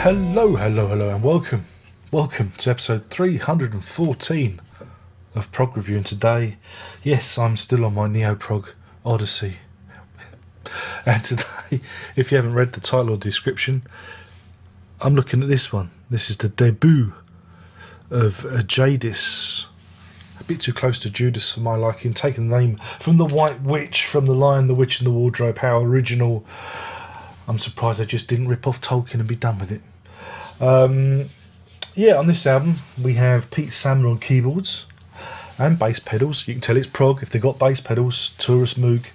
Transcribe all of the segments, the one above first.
Hello, and welcome to episode 314 of Prog Review. And today, yes, I'm still on my Neo-Prog Odyssey. And today, if you haven't read the title or description, I'm looking at this one. This is the debut of Jadis. A bit too close to Judas for my liking, taking the name from the White Witch, from The Lion, the Witch and the Wardrobe. How original. I'm surprised they just didn't rip off Tolkien and be done with it. On this album we have Pete Salmon on keyboards and bass pedals. You can tell it's prog if they've got bass pedals. Taurus Moog.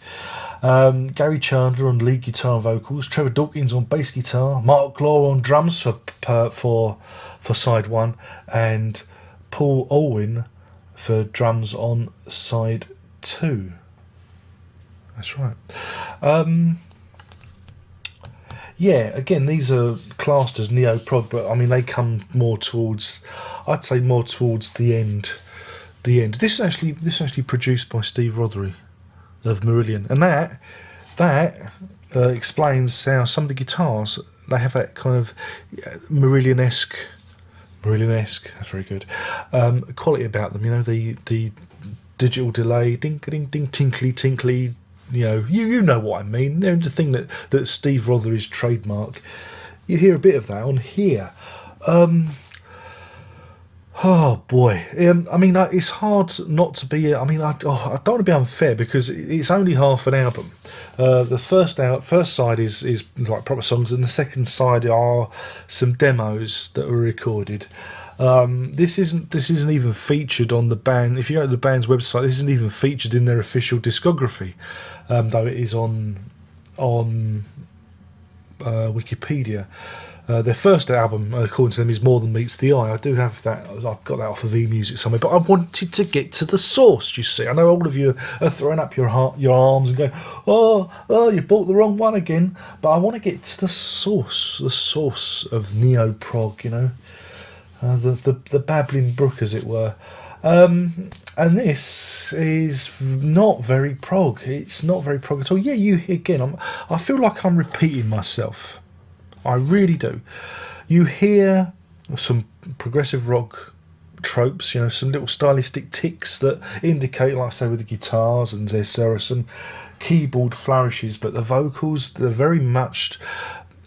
Gary Chandler on lead guitar and vocals. Trevor Dawkins on bass guitar. Mark Law on drums for side one, and Paul Olwyn for drums on side two. That's right. Again, these are classed as neo-prog, but I mean they come more towards, I'd say more towards the end. This is actually produced by Steve Rothery of Marillion, and that explains how some of the guitars, they have that kind of Marillion-esque. That's very good. Quality about them, you know, the digital delay, ding ding ding, tinkly. You know what I mean. The thing that Steve Rothery's trademark. You hear a bit of that on here. Oh boy. I mean, it's hard not to be. I mean, I don't want to be unfair because it's only half an album. The first side is like proper songs, and the second side are some demos that were recorded. This isn't even featured on the band. If you go to the band's website, this isn't even featured in their official discography, though it is on Wikipedia. Their first album, according to them, is More Than Meets the Eye. I do have that. I've got that off of eMusic somewhere. But I wanted to get to the source. You see, I know all of you are throwing up your arms and going, "Oh, you bought the wrong one again." But I want to get to the source of neo-prog. You know. The babbling brook, as it were, and this is not very prog. It's not very prog at all. I feel like I'm repeating myself. I really do. You hear some progressive rock tropes, you know, some little stylistic ticks that indicate, like I say, with the guitars, and there are some keyboard flourishes, but the vocals, they're very much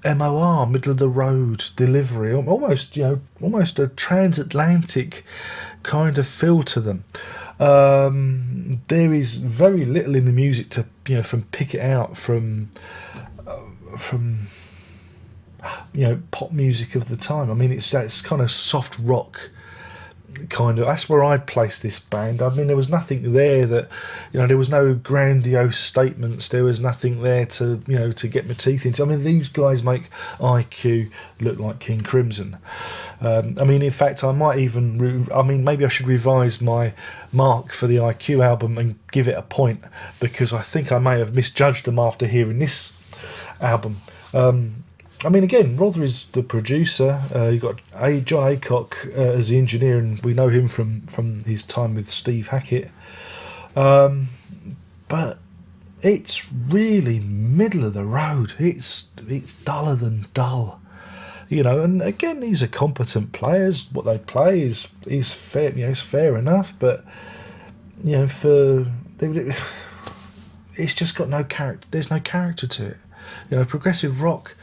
MOR, middle of the road delivery, almost a transatlantic kind of feel to them. There is very little in the music to from pick it out from pop music of the time. I mean, it's kind of soft rock. That's where I'd place this band. I mean, there was nothing there that, there was no grandiose statements. There was nothing there to get my teeth into. I mean, these guys make IQ look like King Crimson. In fact, I might even, maybe I should revise my mark for the IQ album and give it a point, because I think I may have misjudged them after hearing this album. Again, Rothery's the producer. You've got John Aycock as the engineer, and we know him from his time with Steve Hackett. But it's really middle of the road. It's duller than dull, And again, these are competent players. What they play is fair. It's fair enough, but it's just got no character. There's no character to it. Progressive rock,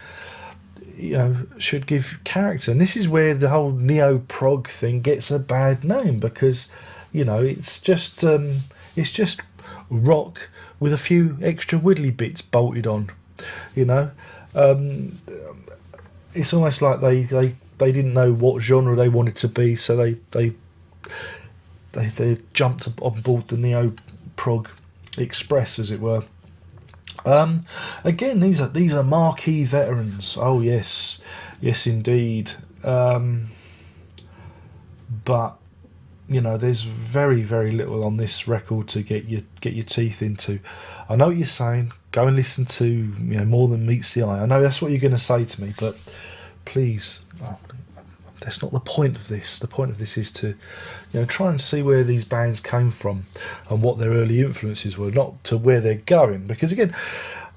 should give character, and this is where the whole neo-prog thing gets a bad name, because it's just rock with a few extra widdly bits bolted on. It's almost like they didn't know what genre they wanted to be, so they jumped on board the neo-prog express, as it were. Again, these are marquee veterans. Oh yes indeed. But there's very, very little on this record to get your teeth into. I know what you're saying. Go and listen to More Than Meets the Eye. I know that's what you're going to say to me, but please, that's not the point of this. The point of this is to try and see where these bands came from and what their early influences were, not to where they're going. Because again,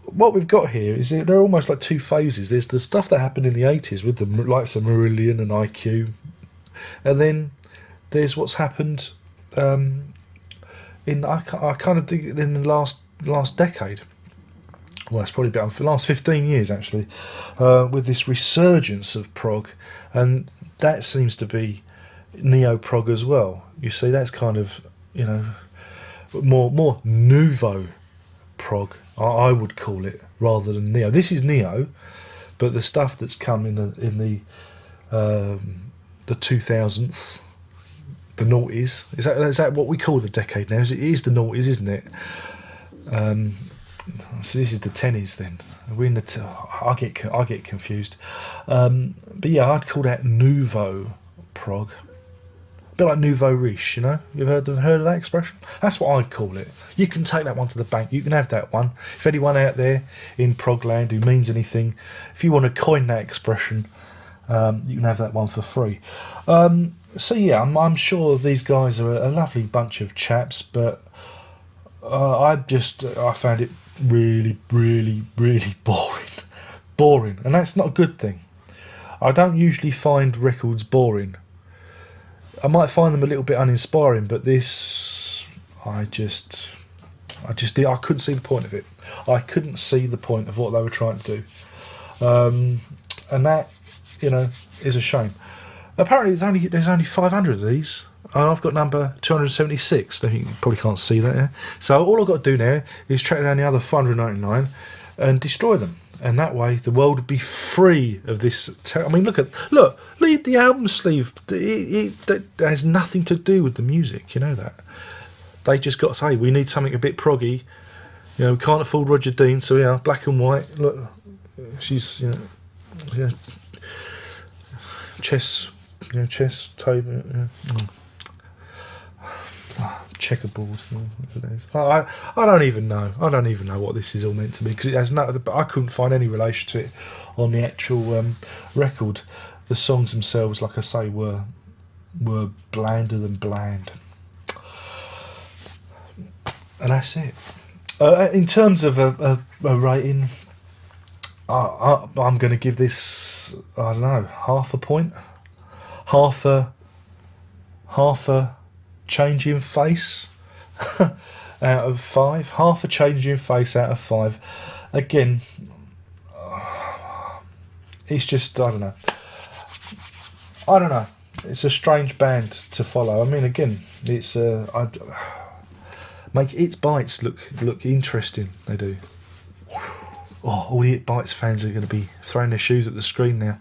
what we've got here is that they're almost like two phases. There's the stuff that happened in the 80s with the likes of Marillion and IQ, and then there's what's happened I kind of think in the last decade. Well, it's probably about the last 15 years actually, with this resurgence of prog, and that seems to be neo prog as well. You see, that's kind of, you know, more nouveau prog, I would call it, rather than neo. This is neo, but the stuff that's come in the 2000s, the noughties, is that what we call the decade now? It is the noughties, isn't it? So this is the tennies then. We're in the I get confused, but yeah, I'd call that nouveau prog. A bit like nouveau riche, you know. You've heard of that expression? That's what I'd call it. You can take that one to the bank. You can have that one. If anyone out there in progland who means anything, if you want to coin that expression, you can have that one for free. So yeah, I'm sure these guys are a lovely bunch of chaps, but I found it really, really, really boring, and that's not a good thing. I don't usually find records boring. I might find them a little bit uninspiring, but this, I couldn't see the point of it. I couldn't see the point of what they were trying to do, and that, you know, is a shame. Apparently, there's only 500 of these. I've got number 276. You probably can't see that here. So all I've got to do now is track down the other 599 and destroy them. And that way, the world would be free of this. I mean, look, leave the album sleeve. That has nothing to do with the music. You know that. They just got to say, we need something a bit proggy. You know, we can't afford Roger Dean, so yeah, black and white. Look, she's, you know, yeah, chess table. Yeah. Checkerboard. I don't even know. I don't even know what this is all meant to be, because it has no. I couldn't find any relation to it on the actual record. The songs themselves, like I say, were blander than bland, and that's it. In terms of a rating, I'm going to give this, I don't know, half a point, half a change in face out of 5. Half a change in face out of 5. Again, it's just, I don't know. It's a strange band to follow. I mean, again, it's make its bites look interesting. They do. Oh, all the It Bites fans are going to be throwing their shoes at the screen now.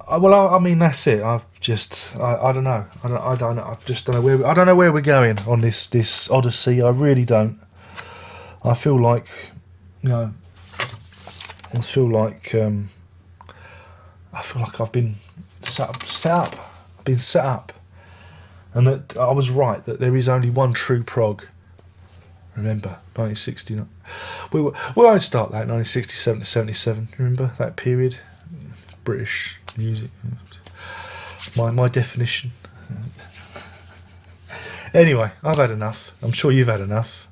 Well, I mean, that's it. I don't know. I don't know. I just don't know where. I don't know where we're going on this odyssey. I really don't. I feel like, you know. I feel like I've been set up. I've been set up, and that I was right. That there is only one true prog. Remember, 1969. We won't start that. 1967 to 77. Remember that period? British music. My definition. Anyway, I've had enough. I'm sure you've had enough.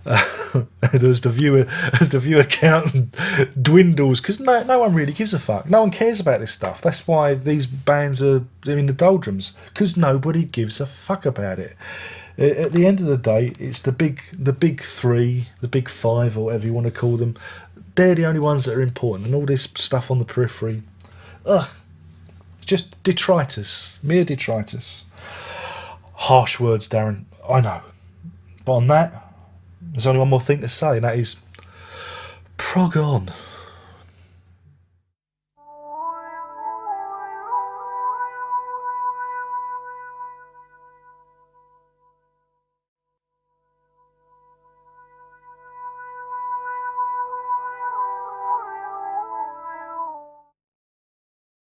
As the viewer count dwindles, because no one really gives a fuck. No one cares about this stuff. That's why these bands are in the doldrums, because nobody gives a fuck about it. At the end of the day, it's the big 3, the big 5, or whatever you want to call them. They're the only ones that are important, and all this stuff on the periphery, just detritus, mere detritus. Harsh words, Darren, I know. But on that, there's only one more thing to say, and that is prog on.